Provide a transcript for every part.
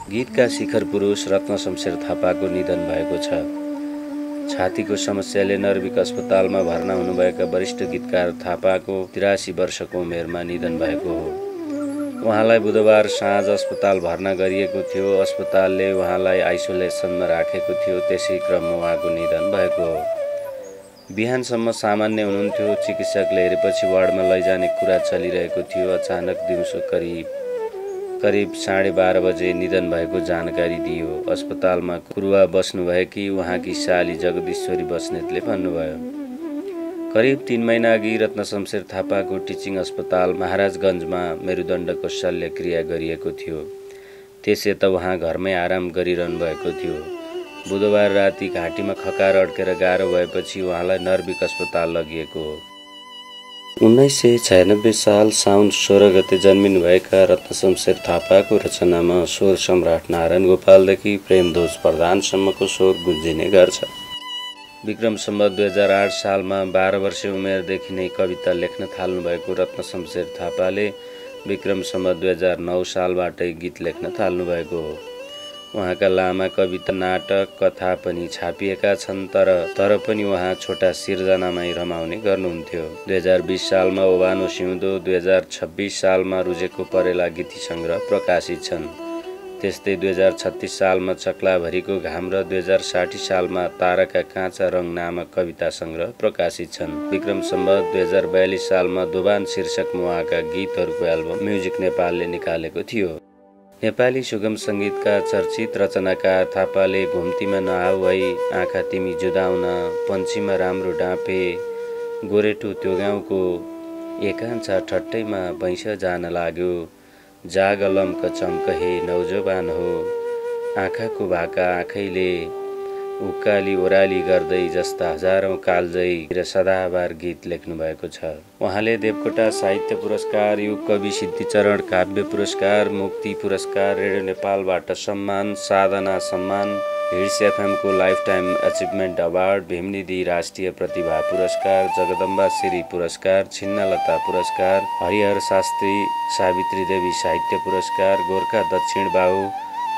गीतका शिखर पुरुष रत्न शमशेर थापाको निधन भएको छ। छातीको समस्याले नर्विक अस्पतालमा भर्ना हुनुभएका वरिष्ठ गीतकार थापाको 83 वर्षको उमेरमा निधन भएको हो। उहाँलाई बुधबार साँझ अस्पताल भर्ना गरिएको थियो। अस्पतालले उहाँलाई आइसोलेसनमा राखेको थियो। त्यसै क्रममा उहाँको निधन भएको हो। बिहानसम्म सामान्य हुनुहुन्थ्यो। चिकित्सकले हेरेपछि वार्डमा लैजाने कुरा चलिरहेको थियो। अचानक दिउँसो करिब 12:30 बजे निधन भएको जानकारी दियो। अस्पतालमा कुरुवा बस्नुभएकी उहाँकी साली जगदीश्वरी बस्नेतले भन्नुभयो। करिब 3 महिना अघि रत्न शमशेर थापाको टिचिङ अस्पताल महाराजगञ्जमा मेरुदण्डको शल्यक्रिया गरिएको थियो। त्यसयता उहाँ घरमै आराम गरिरहनु भएको थियो। बुधबार राति घाँटीमा खकार अड्केर गाह्रो भएपछि उहाँलाई नर्विक अस्पताल लगिएको हो। 1996 साल साउन 16 गते जन्मिनुभएका रत्न शमशेर थापाको रचनामा स्वर सम्राट नारायण गोपालदेखि प्रेमध्वज प्रधानसम्मको स्वर गुन्जिने गर्छ। विक्रम सम्वत 2008 सालमा 12 वर्ष उमेरदेखि नै कविता लेख्न थाल्नुभएको रत्न शमशेर थापाले विक्रम सम्वत 2009 सालबाटै गीत लेख्न थाल्नुभएको हो। उहाँका लामा कविता, नाटक, कथा पनि छापिएका छन्। तर पनि उहाँ छोटा सिर्जनामै रमाउने गर्नुहुन्थ्यो। 2020 सालमा ओभानो सिउँदो, 2026 सालमा रुजेको परेला गीति सङ्ग्रह प्रकाशित छन्। त्यस्तै 2036 सालमा चक्लाभरिको घाम र 2060 सालमा ताराका काँचा रङ नामक कविता सङ्ग्रह प्रकाशित छन्। विक्रम सम्वत 2042 सालमा दोभान शीर्षकमा उहाँका गीतहरूको एल्बम म्युजिक नेपालले निकालेको थियो। नेपाली सुगम सङ्गीतका चर्चित रचनाकार थापाले घुम्तीमा नआऊ है, आँखा तिमी जुदाउन, पन्छीमा राम्रो डाँपे, गोरेटु त्यो गाउँको, एकान्छा ठट्टैमा भैँस जान लाग्यो, जाग लम्क चम्क हे नौजवान हो, आँखाको भाका आँखैले उकाली ओराली गर्दै जस्ता हजारौं कालजयी र सदाबार गीत लेख्नु भएको छ। उहाँले देवकोटा साहित्य पुरस्कार, युग कवि सिद्धिचरण काव्य पुरस्कार, मुक्ति पुरस्कार, रेडियो नेपालबाट सम्मान, साधना सम्मान, हिट्स एफएमको lifetime achievement award, Bhimnidhi राष्ट्रिय प्रतिभा पुरस्कार, जगदम्बा श्री पुरस्कार, छिन्नलता पुरस्कार, हरिहर शास्त्री सावित्री देवी साहित्य पुरस्कार, गोर्खा दक्षिण बाहु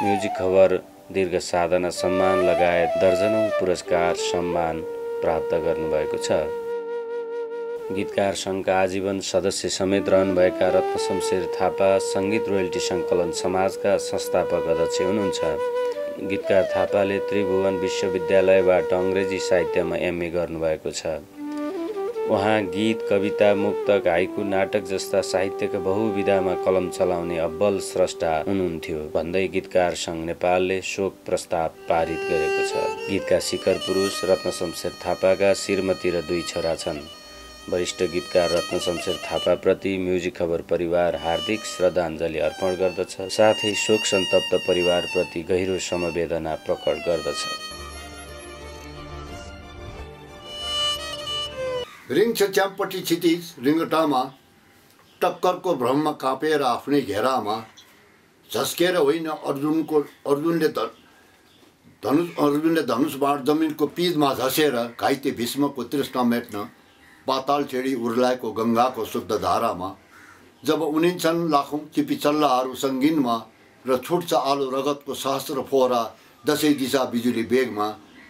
म्युजिक खबर दीर्घ साधना सम्मान लगायत दर्जनौं पुरस्कार सम्मान प्राप्त गर्नुभएको छ। गीतकार सङ्घका आजीवन सदस्य समेत रहनुभएका रत्न शमशेर थापा सङ्गीत रोयल्टी सङ्कलन समाजका संस्थापक अध्यक्ष हुनुहुन्छ। गीतकार थापाले त्रिभुवन विश्वविद्यालयबाट अङ्ग्रेजी साहित्यमा एमए गर्नुभएको छ। उहाँ गीत, कविता, मुक्तक, हाइकु, नाटक जस्ता साहित्यका बहुविधामा कलम चलाउने अब्बल स्रष्टा हुनुहुन्थ्यो भन्दै गीतकार सङ्घ नेपालले शोक प्रस्ताव पारित गरेको छ। गीतका शिखर पुरुष रत्न शमशेर थापाका श्रीमती र 2 छोरा छन्। वरिष्ठ गीतकार रत्न शमशेर थापाप्रति म्युजिक खबर परिवार हार्दिक श्रद्धाञ्जली अर्पण गर्दछ, साथै शोक सन्तप्त परिवारप्रति गहिरो समवेदना प्रकट गर्दछ। रिङ्छ च्याम्पटी क्षितिज रिङ्गटामा, टक्करको भ्रममा काँपेर आफ्नै घेरामा, झस्केर होइन अर्जुनले धनुष बाण जमिनको पिँधमा झसेर घाइते भीष्मको तृष्णा मेट्न पाताल छेडी उर्लाएको गङ्गाको शुद्ध धारामा, जब उनिन्छन् लाखौँ चिपी चल्लाहरू सङ्गीनमा र छुट्छ आलो रगतको सहस्र फोहरा दसैँ दिशा बिजुली बेगमा,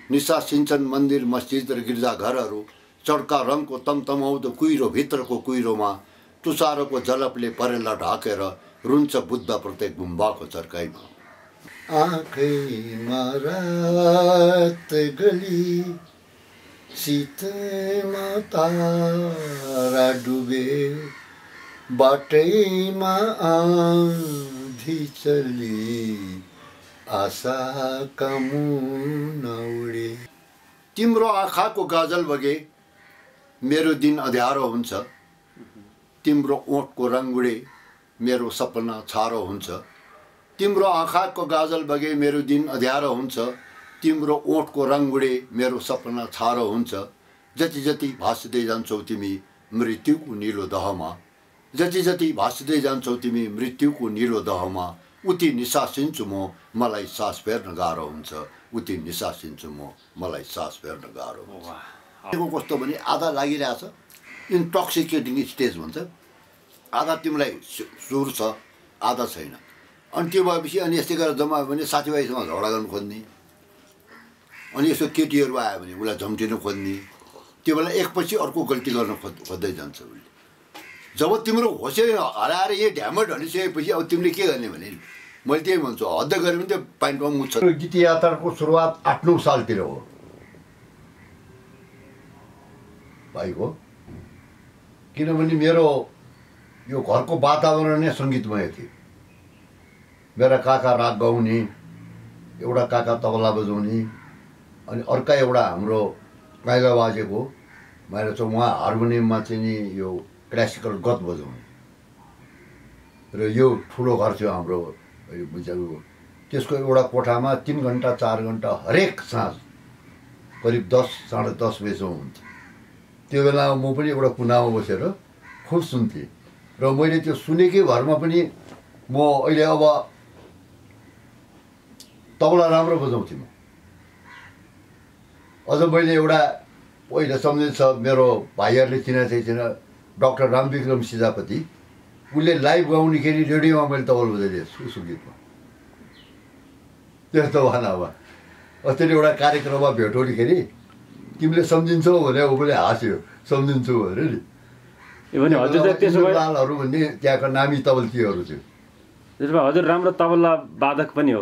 निसासिन्छन् मन्दिर मस्जिद र गिर्जाघरहरू चड्का रङको तमतमाउँदो कुहिरो भित्रको कुहिरोमा, तुषारको जलपले परेला ढाकेर रुन्छ बुद्ध प्रत्येक गुम्बाको चर्काइमा। आँखैमा रात गली शीतमा तारा डुबे, बाटैमा आँधी चली आशाका मुना उडे। तिम्रो आँखाको गाजल बगे मेरो दिन अँध्यारो हुन्छ, तिम्रो ओठको रङ उडे मेरो सपना छारो हुन्छ। तिम्रो आँखाको गाजल बगे मेरो दिन अँध्यारो हुन्छ, तिम्रो ओठको रङ उडे मेरो सपना छारो हुन्छ। जति जति भाँच्दै जान्छौ तिमी मृत्युको निलो दहमा, जति जति भाँच्दै जान्छौ तिमी मृत्युको निलो दहमा, उति निसासिन्छु म मलाई सास फेर्न गाह्रो हुन्छ, उति निसासिन्छु म मलाई सास फेर्न गाह्रो हुन्छ। कस्तो भने आधा लागिरहेछ, इन्टक्सिकेटिङ स्टेज भन्छ, आधा तिमीलाई सुर छ आधा छैन। अनि त्यो भएपछि अनि यस्तै गरेर जम्मा भयो भने साथीभाइसँग झगडा गर्नु खोज्ने, अनि यसो केटीहरू आयो भने उसलाई झम्टिनु खोज्ने, त्यो बेला एकपछि अर्को गल्ती गर्न खोज्दै जान्छ उसले। जब तिम्रो होसै हराएर यही ढ्याममा ढलिसकेपछि अब तिमीले के गर्ने भने मैले त्यही भन्छु, हद्द गऱ्यो भने त्यो पाइन्टमा मुच्छछ। गीत यात्राको सुरुवात 8-9 सालतिर हो भाइको, किनभने मेरो यो घरको वातावरण नै सङ्गीतमय थियो। मेरा काका राग गाउने, एउटा काका तबला बजाउने, अनि अर्का एउटा हाम्रो माइला बाजेको माइला छ, उहाँ हार्मोनियममा चाहिँ नि यो क्लासिकल गत बजाउने। र यो ठुलो घर थियो हाम्रो बुझाएको, त्यसको एउटा कोठामा 3 घन्टा 4 घन्टा हरेक साँझ करिब 10-10:30 बजीसम्म हुन्थ्यो। त्यो बेलामा म पनि एउटा कुनामा बसेर खुब सुन्थेँ, र मैले त्यो सुनेकै भरमा पनि म अहिले अब तबला राम्रो बजाउँथेँ म। अझ मैले एउटा पहिला सम्झिन्छ, मेरो भाइहरूले चिनाएको थिएन, डाक्टर रामविक्रम सिजापति, उसले लाइभ गाउनेखेरि रेडियोमा मैले तबला बजाइदिएँ सुगीतमा। त्यस्तो भएन। अब अस्ति एउटा कार्यक्रममा भेट हुँदाखेरि तिमीले सम्झिन्छौ भने उसले हाँस्यो, सम्झिन्छु भनेर नि। लालहरू भन्ने त्यहाँका नामी तबलकीहरू थियो। त्यसो भए हजुर राम्रो तबला वादक पनि हो।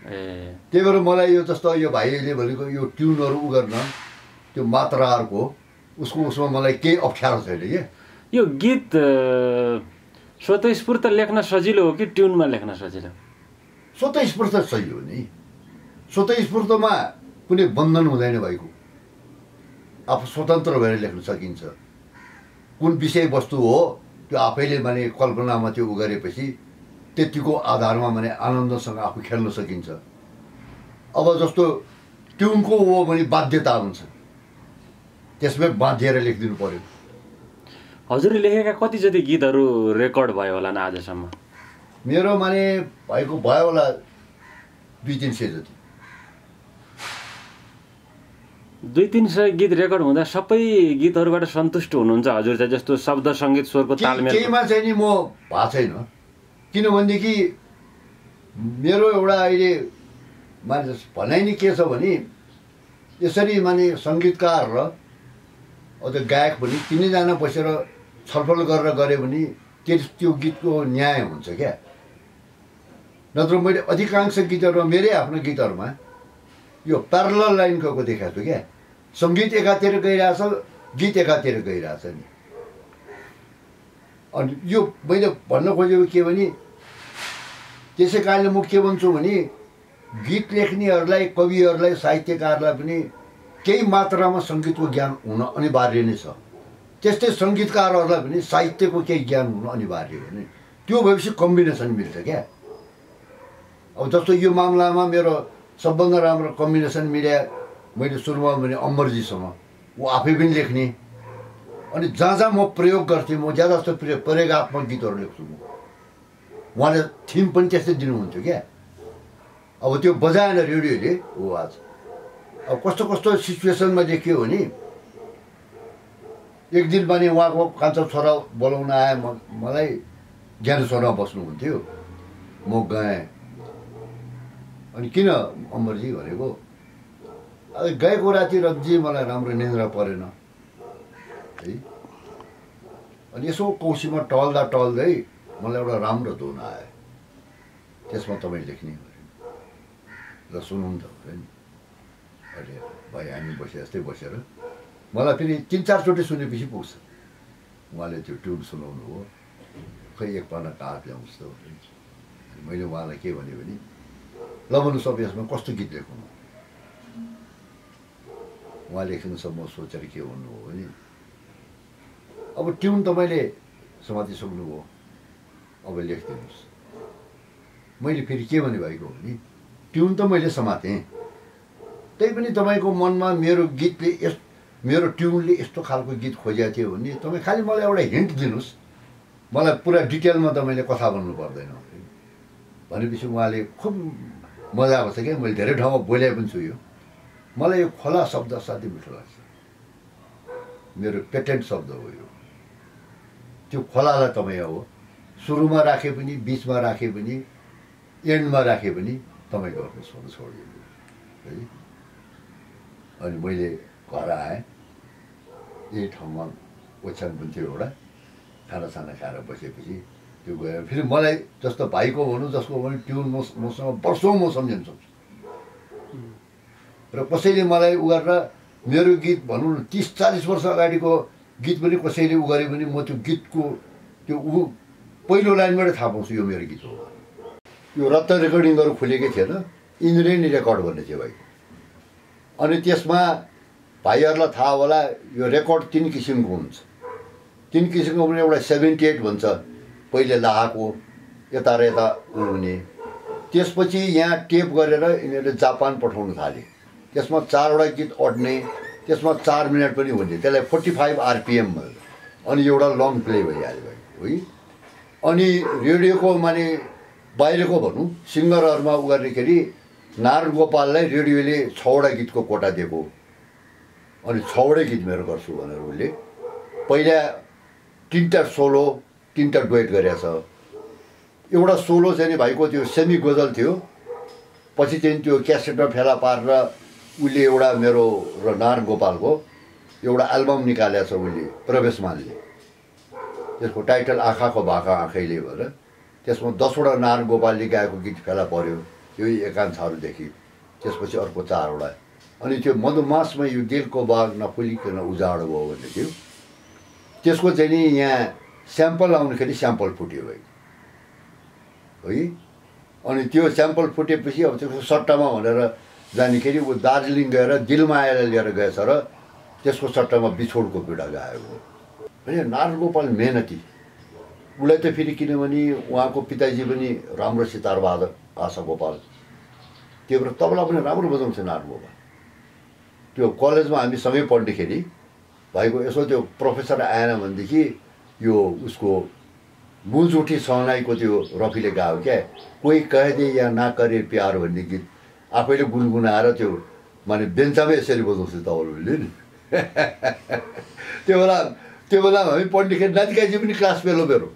त्यही भएर मलाई यो जस्तो यो भाइले भनेको यो ट्युनहरू उ गर्न, त्यो मात्राहरूको उसमा मलाई केही अप्ठ्यारो छैन क्या। यो गीत स्वतस्फूर्त लेख्न सजिलो हो कि ट्युनमा लेख्न सजिलो? स्वतस्फूर्त सही हो नि। स्वतस्फूर्तमा कुनै बन्धन हुँदैन भाइको, आफू स्वतन्त्र भएर लेख्न सकिन्छ। कुन विषयवस्तु हो त्यो आफैले माने कल्पनामा त्यो उ गरेपछि त्यतिको आधारमा माने आनन्दसँग आफू खेल्न सकिन्छ। अब जस्तो ट्युनको हो भने बाध्यता हुन्छ, त्यसमै बाँधिएर लेखिदिनु पर्यो। हजुरले लेखेका कति जति गीतहरू रेकर्ड भयो होला न आजसम्म? मेरो माने भएको भयो होला 200-300 जति। 200-300 गीत रेकर्ड हुँदा सबै गीतहरूबाट सन्तुष्ट हुनुहुन्छ हजुर चाहिँ? जस्तो शब्द सङ्गीत स्वरको तालमेल केहीमा चाहिँ नि म भएको छैन, किनभनेदेखि मेरो एउटा अहिले माने भनाइ नि के छ भने यसरी माने सङ्गीतकार र अझ गायक पनि तिनैजना बसेर छलफल गरेर गऱ्यो भने त्यो गीतको न्याय हुन्छ क्या। नत्र मैले अधिकांश गीतहरूमा, मेरै आफ्नो गीतहरूमा यो प्यारलल लाइन गएको देखाएको छु क्या। सङ्गीत एकातिर गइरहेछ, गीत एकातिर गइरहेछ नि। अनि यो मैले भन्न खोजेको के भने, त्यसै कारणले म के भन्छु भने गीत लेख्नेहरूलाई, कविहरूलाई, साहित्यकारलाई पनि केही मात्रामा सङ्गीतको ज्ञान हुन अनिवार्य नै छ। त्यस्तै सङ्गीतकारहरूलाई पनि साहित्यको केही ज्ञान हुनु अनिवार्य हो नि। त्यो भएपछि कम्बिनेसन मिल्छ क्या। अब जस्तो यो मामलामा मेरो सबभन्दा राम्रो कम्बिनेसन मिल्या मैले सुरुमा भने अमरजीसँग, ऊ आफै पनि लेख्ने, अनि जहाँ जहाँ म प्रयोग गर्थेँ, म ज्यादा जस्तो प्रयोगात्मक गीतहरू लेख्छु म। उहाँले थिम पनि त्यस्तै दिनुहुन्थ्यो क्या। अब त्यो बजाएन रेडियोले हो आज। अब कस्तो कस्तो सिचुएसनमा देखियो भने एक दिन पनि उहाँको कान्छो छोरा बोलाउन आए मलाई, ज्ञानेश्वरमा बस्नुहुन्थ्यो, म गएँ। अनि किन अमरजी भनेको, गएको राति रजी मलाई राम्रो निन्द्रा परेन है। अनि यसो कौसीमा टल्दा टल्दै मलाई एउटा राम्रो धुन आयो, त्यसमा तपाईँ लेख्ने र सुनाउनु त भयो नि। अहिले भाइ हामी बसे जस्तै बसेर मलाई फेरि 3-4 चोटि सुनेपछि पुग्छ। उहाँले त्यो ट्युन सुनाउनु हो, खै एक पाना काग ल्याउँछ त। मैले उहाँलाई के भने ल भन्नु सब यसमा कस्तो गीत लेख्नु? उहाँ लेख्नुसम्म सोचेर के भन्नु हो भने, अब ट्युन तपाईँले समातिसक्नुभयो, अब लेखिदिनुहोस्। मैले फेरि के भने भाइको भने, ट्युन त मैले समातेँ, त्यही पनि तपाईँको मनमा मेरो गीतले मेरो ट्युनले यस्तो खालको गीत खोजेको थियो भने तपाईँ खालि मलाई एउटा हिन्ट दिनुहोस्, मलाई पुरा डिटेलमा तपाईँले कथा भन्नु पर्दैन भनेपछि उहाँले खुब मजा आएको छ क्या। मैले धेरै ठाउँमा बोले पनि छु। यो मलाई यो खोला शब्द साथै मिठो लाग्छ, मेरो पेटेन्ट शब्द हो यो। त्यो खोलालाई तपाईँ अब सुरुमा राखे पनि, बिचमा राखे पनि, एन्डमा राखे पनि तपाईँ गर्नुहोस् भनेर छोडिदिनु है। अनि मैले घर आएँ, यही ठाउँमा ओछ्यान पनि थियो एउटा, खानासाना खाएर बसेपछि त्यो गएर फेरि मलाई जस्तो भाइको भनौँ जसको भनौँ ट्युन मसँग वर्षौँ म सम्झिन सक्छु। र कसैले मलाई उ गरेर मेरो गीत भनौँ न 30-40 वर्ष अगाडिको गीत पनि कसैले उ गरे भने म त्यो गीतको त्यो ऊ पहिलो लाइनबाटै थाहा पाउँछु यो मेरो गीत हो। यो रत्न रेकर्डिङहरू खुलेकै थिएन, इन्द्रेणी रेकर्ड भन्ने थियो भाइ। अनि त्यसमा भाइहरूलाई थाहा होला यो रेकर्ड 3 किसिमको हुन्छ। 3 किसिमको पनि एउटा 78 भन्छ पहिले लाहाको यता र यता हुने। त्यसपछि यहाँ टेप गरेर यिनीहरूले जापान पठाउन थाले। त्यसमा 4वटा गीत अड्ने, त्यसमा 4 मिनट पनि हुन्थ्यो, त्यसलाई 45 RPM भयो। अनि एउटा लङ प्ले भइहाल्यो भाइ है। अनि रेडियोको माने बाहिरको भनौँ सिङ्गरहरूमा उ गर्दाखेरि नारायण गोपाललाई रेडियोले 6वटा गीतको कोटा दिएको। अनि 6वटै गीत मेरो गर्छु भनेर उसले पहिला 3टा सोलो 3टा डुएट गरेछ। एउटा सोलो चाहिँ नि भाइको त्यो सेमी गजल थियो, पछि चाहिँ त्यो क्यासेटमा फेला पारेर उसले एउटा मेरो र नारायण गोपालको एउटा एल्बम निकालेको छ उसले, प्रवेश मानले। त्यसको टाइटल आँखाको भाका आँखैले भनेर। त्यसमा 10वटा नारायण गोपालले गाएको गीत फेला पर्यो, यो एकांशहरूदेखि। त्यसपछि अर्को 4वटा। अनि त्यो मधुमासमा यो दिलको बाग नफुलिकन उजाड भयो भन्ने थियो। त्यसको चाहिँ नि यहाँ स्याम्पल आउनेखेरि स्याम्पल फुट्यो भाइ है। अनि त्यो स्याम्पल फुटेपछि अब त्यसको सट्टामा भनेर जानेखेरि ऊ दार्जिलिङ गएर दिलमायालाई लिएर गएछ र त्यसको सट्टामा बिछोडको पीडा गाएको हो। अनि नारायण गोपाल मेहनती, उसलाई त फेरि किनभने उहाँको पिताजी पनि राम्रो सितार वादक आशा गोपाल, त्यो भएर तबला पनि राम्रो बजाउँछ नारायण गोपाल। त्यो कलेजमा हामी सँगै पढ्दाखेरि भाइको यसो त्यो प्रोफेसर आएन भनेदेखि यो उसको मुलचुठी सहनाईको त्यो रफीले गायो क्या, कोही कहे दे या ना करे प्यार भन्ने गीत आफैले गुनगुनाएर त्यो माने बेन्चामै यसरी बजाउँछु तबलले नि। त्यो बेला हामी पढ्दाखेरि नातिकाजी पनि क्लास फेलो मेरो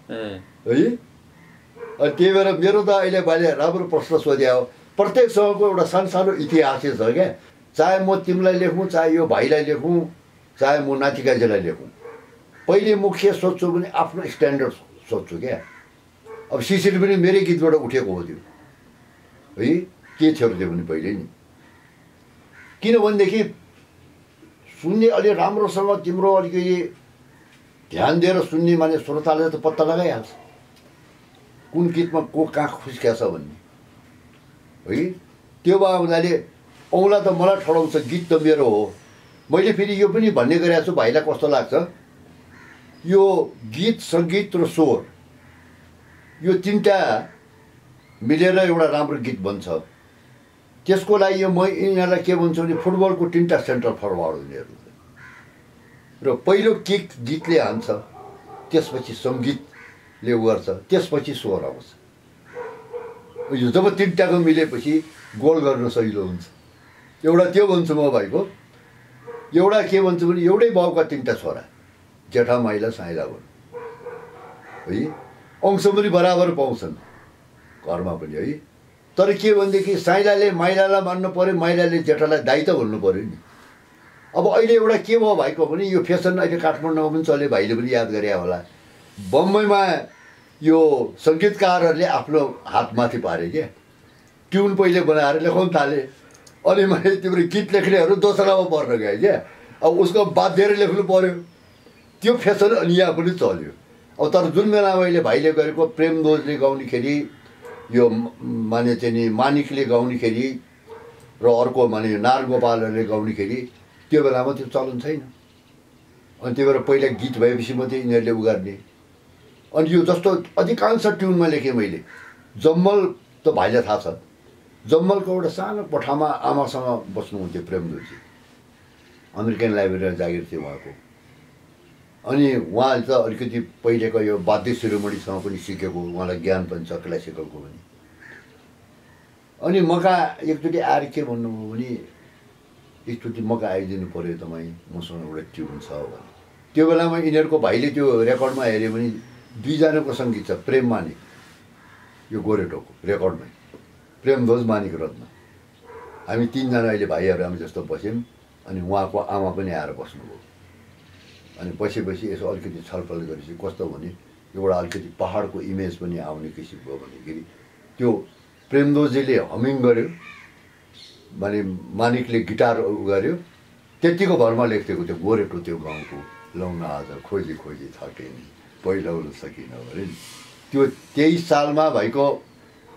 है। अनि त्यही भएर मेरो त अहिले भाइले राम्रो प्रश्न सोध्या हो। प्रत्येकसँगको एउटा सानो इतिहासै छ क्या। चाहे म तिमीलाई लेखौँ, चाहे यो भाइलाई लेखौँ, चाहे म नातिकाजीलाई लेखौँ, पहिले मुख्य सोध्छु भने आफ्नो स्ट्यान्डर्ड सोध्छु क्या। अब शिशिर पनि मेरै गीतबाट उठेको हो त्यो है। के थियो त्यो पनि पहिले नि, किनभनेदेखि सुन्ने अलि राम्रोसँग तिम्रो अलिकति ध्यान दिएर सुन्ने माने श्रोताले त पत्ता लगाइहाल्छ कुन गीतमा को कहाँ खुस्क्या छ भन्ने है। त्यो भए हुनाले औँला त मलाई ठडाउँछ, गीत त मेरो हो। मैले फेरि यो पनि भन्ने गरेको छु भाइलाई कस्तो लाग्छ, यो गीत सङ्गीत र स्वर यो 3टा मिलेर एउटा राम्रो गीत बन्छ। त्यसको लागि यो म यिनीहरूलाई के भन्छु भने फुटबलको 3टा सेन्टर फरवार्ड हुनेहरू र पहिलो किक गीतले हान्छ, त्यसपछि सङ्गीतले गर्छ, त्यसपछि स्वर आउँछ। यो जब 3टाको मिलेपछि गोल गर्न सजिलो हुन्छ। एउटा त्यो भन्छु म भाइको। एउटा के भन्छु भने एउटै बाउका 3टा छोरा, जेठा माइला साइला भन्नु है, अंश पनि बराबर पाउँछन् घरमा पनि है। तर के भनेदेखि साइलाले माइलालाई मान्नु पऱ्यो, माइलाले जेठालाई दाइ त भन्नु पऱ्यो नि। अब अहिले एउटा के भयो भाइको भने यो फेसन अहिले काठमाडौँमा पनि चल्यो, भाइले पनि याद गरे होला। बम्बईमा यो सङ्गीतकारहरूले आफ्नो हातमाथि पारे क्या, ट्युन पहिले बनाएर लेखाउन थाले। अनि मैले तिम्रो गीत लेख्नेहरू दोस्रामा पर्न गएँ क्या। अब उसको बाध्येर लेख्नु पऱ्यो, त्यो फेसन अनि यहाँ पनि चल्यो। अब तर जुन बेला मैले भाइले गरेको प्रेमदोजले गाउनेखेरि, यो माने चाहिँ नि मानिकले गाउनेखेरि र अर्को माने नारायण गोपालहरूले गाउनेखेरि त्यो बेलामा त्यो चलन छैन। अनि त्यही भएर पहिला गीत भएपछि मात्रै यिनीहरूले उ गर्ने। अनि यो जस्तो अधिकांश ट्युनमा लेखेँ मैले। जम्मल त भाइलाई थाहा छ, जम्मलको एउटा सानो कोठामा आमासँग बस्नुहुन्थ्यो प्रेमदोजी, अमेरिकन लाइब्रेरीमा जागिर थियो उहाँको। अनि उहाँ त अलिकति पहिलेको यो वाद्य शिरोमणिसँग पनि सिकेको, उहाँलाई ज्ञान पनि छ क्लासिकलको पनि। अनि मका एकचोटि आएर के भन्नुभयो भने एकचोटि मका आइदिनु पऱ्यो तपाईँ, मसँग एउटा ट्युन छ भने। त्यो बेलामा यिनीहरूको भाइले त्यो रेकर्डमा हेऱ्यो भने 2जनाको सङ्गीत छ, प्रेम मानिक यो गोरेटोको रेकर्डमै प्रेमध्वज मानिक रत्न। हामी तीनजना अहिले भाइहरू हामी जस्तो बस्यौँ। अनि उहाँको आमा पनि आएर बस्नुभयो। अनि पछि यसो अलिकति छलफल गरेपछि कस्तो भने एउटा अलिकति पहाडको इमेज पनि आउने किसिमको भन्दाखेरि त्यो प्रेमध्वजीले हमिङ गर्यो भने मानिकले गिटार गर्यो, त्यतिको भरमा लेख्थेको त्यो गोरेटो त्यो गाउँको लौन आज खोजी खोजी थकिन् पहिलाउन सकिन भने त्यो 23 सालमा भएको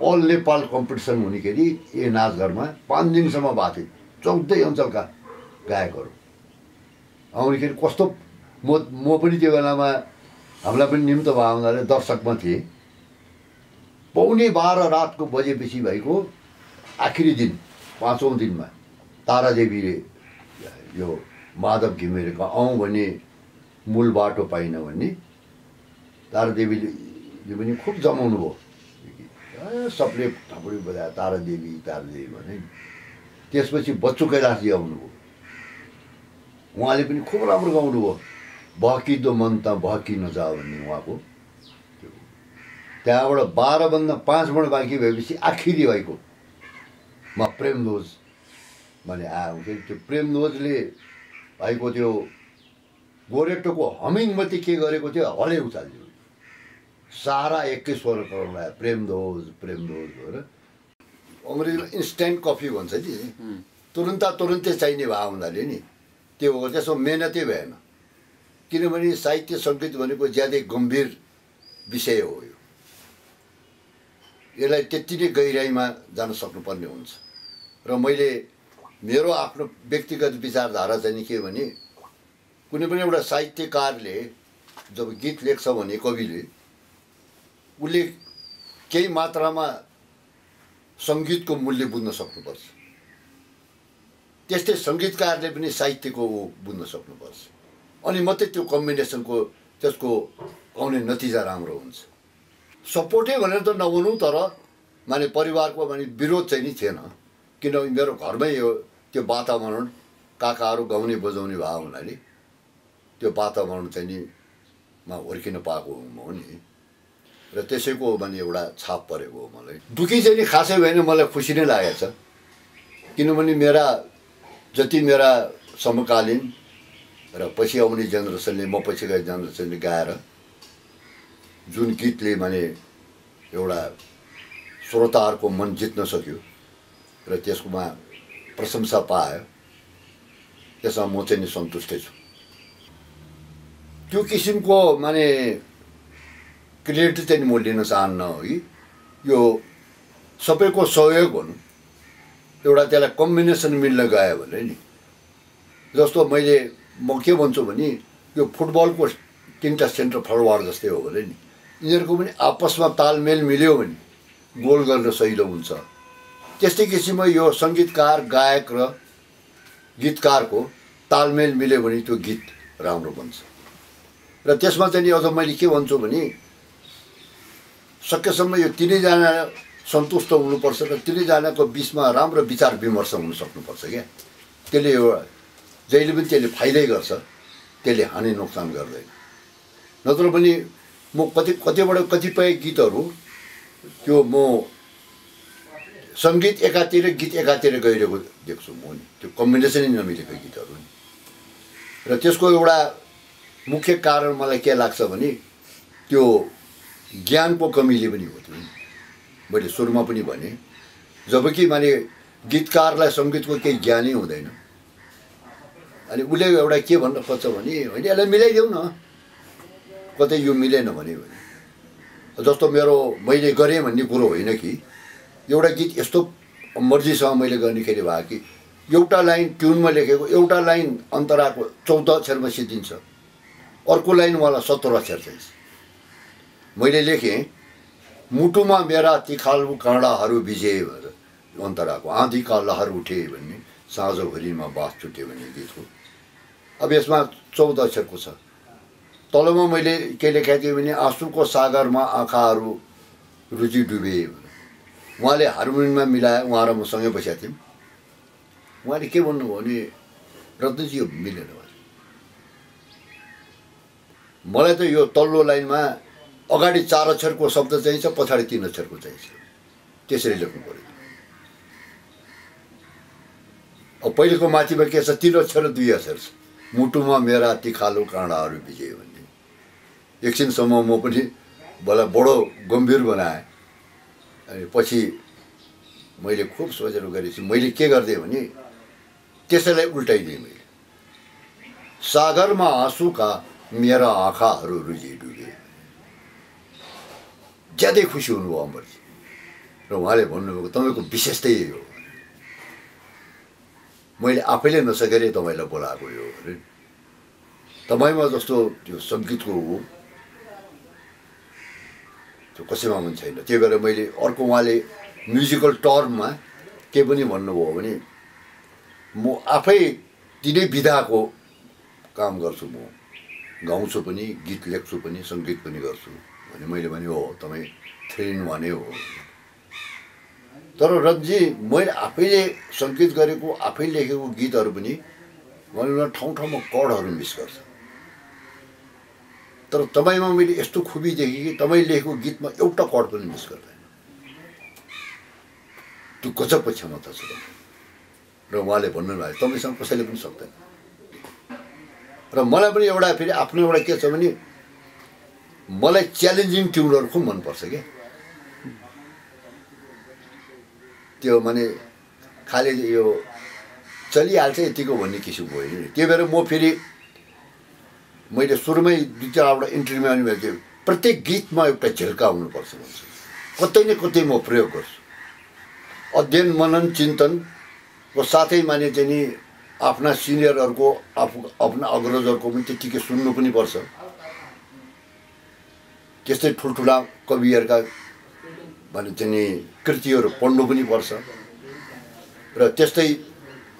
अल नेपाल कम्पिटिसन हुनेखेरि यो नाचघरमा 5 दिनसम्म भएको थियो। 14 अञ्चलका गायकहरू आउँदाखेरि कस्तो म पनि त्यो बेलामा हामीलाई पनि निम्त भयो हुनाले दर्शकमा थिएँ। 11:15 रातको बजेपछि भएको आखिरी दिन 5औं दिनमा तारादेवीले यो माधव घिमिरेको आउँ भने मूल बाटो पाइन भन्ने तारादेवीले पनि खुब जमाउनु भयो। सबले थपडी बजायो तारादेवी तारादेवी भने। त्यसपछि बच्चु कैलाशजी आउनुभयो, उहाँले पनि खुब राम्रो गाउनुभयो। बहकिदो मन त बहकी नजाऊ भन्ने उहाँको। त्यहाँबाट 12 5 मिनट बाँकी भएपछि आखिरी भएको म प्रेमध्वज भने आयो। त्यो प्रेमध्वजले भएको त्यो गोरेटोको हमिङ मात्रै के गरेको थियो, हलै उचाल्यो सारा एकै स्वर कराउनु प्रेमध्वज प्रेमध्वज भनेर। अङ्ग्रेजीमा इन्स्ट्यान्ट कफी भन्छ नि, तुरुन्तै चाहिने भयो हुनाले नि त्यो हो। त्यसमा मेहनतै भएन, किनभने साहित्य सङ्गीत भनेको ज्यादै गम्भीर विषय हो। यसलाई त्यति नै गहिराइमा जान सक्नुपर्ने हुन्छ। र मैले मेरो आफ्नो व्यक्तिगत विचारधारा चाहिँ के भने कुनै पनि एउटा साहित्यकारले जब गीत लेख्छ भने कविले उसले केही मात्रामा सङ्गीतको मूल्य बुझ्न सक्नुपर्छ। त्यस्तै सङ्गीतकारले पनि साहित्यको बुझ्न सक्नुपर्छ। अनि मात्रै त्यो कम्बिनेसनको त्यसको आउने नतिजा राम्रो हुन्छ। सपोर्टै भनेर त नहुनु, तर माने परिवारको माने विरोध चाहिँ नि थिएन, किनभने मेरो घरमै यो त्यो वातावरण काकाहरू गाउने बजाउने भयो हुनाले त्यो वातावरण चाहिँ नि मा हुर्किन पाएको हो नि। र त्यसैको माने एउटा छाप परेको हो मलाई। दुःखी चाहिँ नि खासै भएन, मलाई खुसी नै लागेको छ। किनभने मेरा जति मेरा समकालीन र पछि आउने जेनेरेसनले म पछि गए जेनेरेसनले गाएर जुन गीतले माने एउटा श्रोताहरूको मन जित्न सक्यो र त्यसकोमा प्रशंसा पायो, त्यसमा म चाहिँ नि सन्तुष्टै छु। त्यो किसिमको माने क्रेडिट चाहिँ म लिन चाहन्न हो कि यो सबैको सहयोग हुनु, एउटा त्यसलाई कम्बिनेसन मिल्न गयो भने नि। जस्तो म के भन्छु भने यो फुटबलको 3टा सेन्टर फरवार्ड जस्तै हो भने नि यिनीहरूको पनि आपसमा तालमेल मिल्यो भने गोल गर्न सजिलो हुन्छ। त्यस्तै किसिममा यो सङ्गीतकार गायक र गीतकारको तालमेल मिल्यो भने त्यो गीत राम्रो बन्छ। र त्यसमा चाहिँ नि अझ मैले के भन्छु भने सकेसम्म यो तिनैजना सन्तुष्ट हुनुपर्छ र तिनैजनाको बिचमा राम्रो विचार विमर्श हुन सक्नुपर्छ क्या। त्यसले यो जहिले पनि त्यसले फाइदै गर्छ, त्यसले हानि नोक्सान गर्दैन। नत्र पनि म कतिपय गीतहरू त्यो म सङ्गीत एकातिर गीत एकातिर गइरहेको देख्छु म नि, त्यो कम्बिनेसनै नमिलेको गीतहरू नि। र त्यसको एउटा मुख्य कारण मलाई के लाग्छ भने त्यो ज्ञानको कमीले पनि हो। मैले सुरुमा पनि भने जबकि माने गीतकारलाई सङ्गीतको केही ज्ञानै हुँदैन, अनि उसले एउटा के भन्न खोज्छ भने होइन यसलाई मिलाइदेऊ न, कतै यो मिलेन भने जस्तो मैले गरेँ भन्ने कुरो होइन कि एउटा गीत यस्तो मर्जीसँग मैले गर्नेखेरि भयो कि एउटा लाइन ट्युनमा लेखेको एउटा लाइन अन्तराको 14 अक्षरमा सिद्धिन्छ, अर्को लाइन वाला 17 अक्षर चाहिन्छ। मैले लेखेँ मुटुमा मेरा तिखालु काँडाहरू भिजे भनेर अन्तराको आँधीका लहर उठे भन्ने साँझभरिमा बास छुट्यो भन्ने गीत हो। अब यसमा 14 अक्षरको छ। तलमा मैले के लेखेको थिएँ भने आँसुको सागरमा आँखाहरू रुचि डुबे भनेर। उहाँले हार्मोनियममा मिलाए, उहाँ र म सँगै बसेका थियौँ। उहाँले के भन्नुभयो भने रत्नजी यो मिलेन। मलाई त यो तल्लो लाइनमा अगाडि 4 अक्षरको शब्द चाहिन्छ, पछाडि 3 अक्षरको चाहिन्छ, त्यसरी लेख्नु पर्यो। अब पहिलेको माथिमा के छ, 3 अक्षर र 2 अक्षर छ। मुटुमा मेरा तिखालो काँडाहरू भिजे भन्ने। एकछिनसम्म म पनि मलाई बडो गम्भीर बनाएँ। अनि पछि मैले खुब सोचेर गरेपछि मैले के गरिदिएँ भने त्यसैलाई उल्टाइदिएँ मैले। सागरमा आँसुका मेरा आँखाहरू रुझी डुबे। ज्यादै खुसी हुनुभयो अमरजी र उहाँले भन्नुभएको तपाईँको विशेषतै यही हो, मैले आफैले नसकेर तपाईँलाई बोलाएको यो अरे। तपाईँमा जस्तो त्यो सङ्गीतको हो त्यो कसैमा पनि छैन। त्यही भएर मैले अर्को उहाँले म्युजिकल टर्ममा के पनि भन्नुभयो भने म आफै तिनै विधाको काम गर्छु, म गाउँछु पनि, गीत लेख्छु पनि, सङ्गीत पनि गर्छु भने मैले भने हो तपाईँ 3-in-1 हो। तर रन्जी मैले आफैले सङ्गीत गरेको, आफै लेखेको गीतहरू पनि मैले ठाउँ ठाउँमा कर्डहरू मिस गर्छ। तर तपाईँमा मैले यस्तो खुबी देखेँ कि तपाईँ लेखेको गीतमा एउटा कर्ड पनि मिस गर्दैन। त्यो गजबको क्षमता छ र उहाँले भन्नुभयो तपाईँसँग कसैले पनि सक्दैन। र मलाई पनि एउटा फेरि आफ्नो एउटा के छ भने मलाई च्यालेन्जिङ ट्युनहरू खुब मनपर्छ क्या। त्यो माने खालि यो चलिहाल्छ यतिको भन्ने किसिमको होइन। त्यही भएर म फेरि मैले सुरुमै 2-4वटा इन्टरभ्यूमा पनि भेटेँ, प्रत्येक गीतमा एउटा झिल्का हुनुपर्छ भन्छु। कतै न कतै म प्रयोग गर्छु। अध्ययन मनन चिन्तनको साथै माने चाहिँ नि आफ्ना सिनियरहरूको आफ्ना अग्रजहरूको पनि त्यतिकै सुन्नु पनि पर्छ। त्यस्तै ठुल्ठुला कविहरूका भने चाहिँ नि कृतिहरू पढ्नु पनि पर्छ र त्यस्तै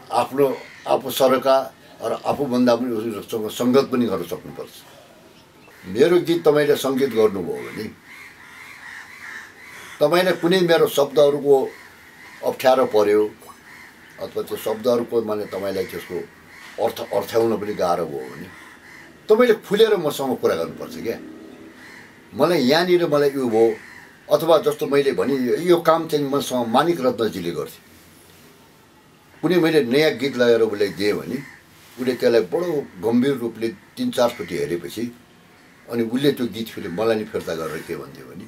आफ्नो आफू सरका र आफूभन्दा पनि उससँग सङ्गत पनि गर्न सक्नुपर्छ। मेरो गीत तपाईँले सङ्गीत गर्नुभयो भने तपाईँलाई कुनै मेरो शब्दहरूको अप्ठ्यारो पर्यो अथवा त्यो शब्दहरूको माने तपाईँलाई त्यसको अर्थ्याउन पनि गाह्रो भयो भने तपाईँले खुलेर मसँग कुरा गर्नुपर्छ क्या। मलाई यहाँनिर मलाई यो भयो अथवा जस्तो मैले भने यो काम चाहिँ मसँग मानिक रत्नजीले गर्थे। कुनै मैले नयाँ गीत लगाएर उसलाई दिएँ भने उसले त्यसलाई बडो गम्भीर रूपले 3-4 चोटि हेरेपछि अनि उसले त्यो गीत फेरि मलाई नि फिर्ता गरेर के भन्थ्यो भने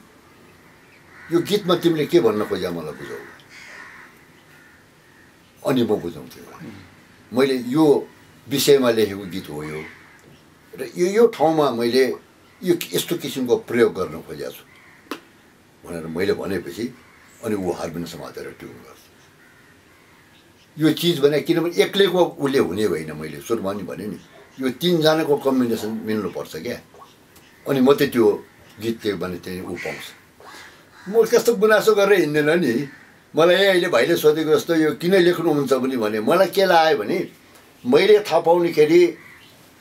यो गीतमा तिमीले के भन्न खोज्या मलाई बुझाऊ। अनि म बुझाउँथेँ मैले यो विषयमा लेखेको गीत हो यो र यो ठाउँमा मैले यो यस्तो किसिमको प्रयोग गर्न खोजेको छु भनेर मैले भनेपछि अनि ऊ हार्मोनियम समातेर ट्युन गर्छ। यो चिज भने किनभने एक्लैको उसले हुने होइन, मैले सुरुमा नि भने नि यो 3 जनाको कम्बिनेसन मिल्नुपर्छ क्या। अनि मात्रै त्यो गीत त्यो भने चाहिँ ऊ पाउँछ। म त्यस्तो गुनासो गरेर हिँड्दैन नि। मलाई अहिले भाइले सोधेको जस्तो यो किन लेख्नुहुन्छ भने मलाई के लाग्यो भने मैले थाहा पाउनेखेरि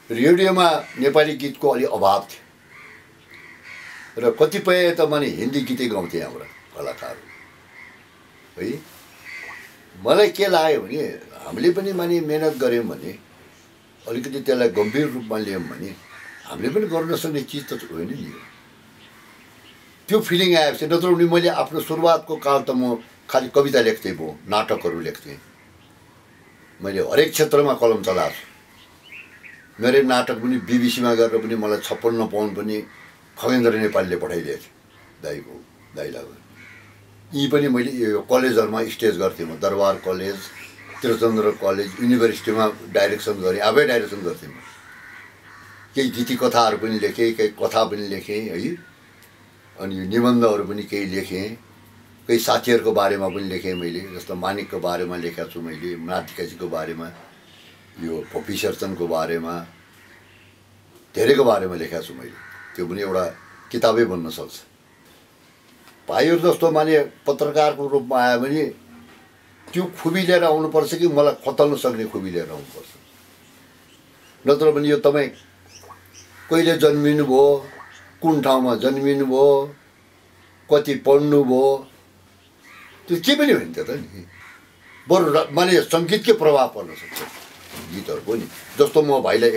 रेडियोमा नेपाली गीतको अलि अभाव थियो र कतिपय त माने हिन्दी गीतै गाउँथे हाम्रा कलाकारहरू है। मलाई के लाग्यो भने हामीले पनि माने मेहनत गऱ्यौँ भने अलिकति त्यसलाई गम्भीर रूपमा लियौँ भने हामीले पनि गर्न नसक्ने चिज त होइन नि। त्यो फिलिङ आएपछि नत्र भने मैले आफ्नो सुरुवातको काल त म खालि कविता लेख्थेँ, भयो नाटकहरू लेख्थेँ। मैले हरेक क्षेत्रमा कलम चलाएको छु। मेरो नाटक पनि बिबिसीमा गरेर पनि मलाई 56 पाउन्ड पनि खगेन्द्र नेपालले पठाइदिएको थियो दाइलाई। यी पनि मैले यो कलेजहरूमा स्टेज गर्थेँ म। दरबार कलेज, त्रिचन्द्र कलेज, युनिभर्सिटीमा डाइरेक्सन गरेँ, आफै डाइरेक्सन गर्थेँ म। केही गीति कथाहरू पनि लेखेँ, केही कथा पनि लेखेँ है। अनि निबन्धहरू पनि केही लेखेँ, केही साथीहरूको बारेमा पनि लेखेँ मैले। जस्तो मानिकको बारेमा लेखेको छु मैले, नातिकाजीको बारेमा, यो पपी शेरचनको बारेमा, धेरैको बारेमा लेखेको छु मैले। त्यो पनि एउटा किताबै बन्न सक्छ। भाइहरू जस्तो माने पत्रकारको रूपमा आयो भने त्यो खुबी लिएर आउनुपर्छ कि मलाई खतल्न सक्ने खुबी लिएर आउनुपर्छ। नत्र भने यो तपाईँ कहिले जन्मिनु भयो, कुन ठाउँमा जन्मिनु भयो, कति पढ्नु भयो, त्यो के पनि होइन त्यो त नि। बरु माने सङ्गीतकै प्रभाव पर्न सक्छ गीतहरूको नि। जस्तो म भाइलाई